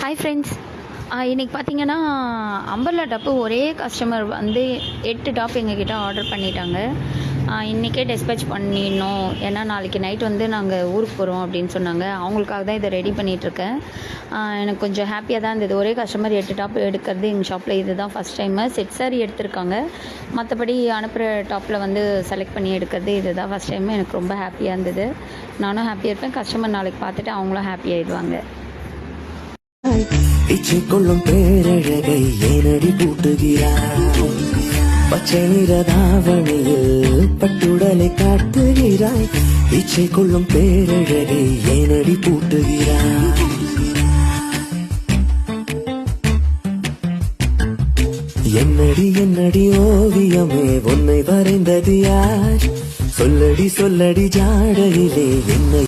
Hi friends. இன்றைக்கி பார்த்தீங்கன்னா umbrella top ஒரே கஸ்டமர் வந்து 8 டாப் எங்ககிட்ட ஆர்டர் பண்ணிட்டாங்க. இன்றைக்கே டிஸ்பேச் பண்ணிடணும், ஏன்னா நாளைக்கு நைட் வந்து நாங்கள் ஊருக்கு போகிறோம் அப்படின்னு சொன்னாங்க. அவங்களுக்காக தான் இதை ரெடி பண்ணிகிட்ருக்கேன். எனக்கு கொஞ்சம் ஹாப்பியாக தான் இருந்தது. ஒரே கஸ்டமர் 8 டாப் எடுக்கிறது எங்கள் ஷாப்பில் இது தான் ஃபஸ்ட் டைமு. செட் சாரி எடுத்திருக்காங்க, மற்றபடி அனுப்புகிற டாப்பில் வந்து செலக்ட் பண்ணி எடுக்கிறது இது தான் ஃபஸ்ட் டைமு. எனக்கு ரொம்ப ஹாப்பியாக இருந்தது. நானும் ஹாப்பியாக இருப்பேன், கஸ்டமர் நாளைக்கு பார்த்துட்டு அவங்களும் ஹாப்பியாகிடுவாங்க. இச்சை கொள்ளும் பேரழகை ஏனடி கூட்டுகிறாய், பச்சை நிற தாவணியில் பட்டுடலை காட்டுகிறாய். இச்சை கொள்ளும் பேரழகை ஏனடி கூட்டுகிறாய். என்னடி என்னடி ஓவியமே உன்னை வரைந்தது யார்? சொல்லடி சொல்லடி ஜாடையிலே என்னை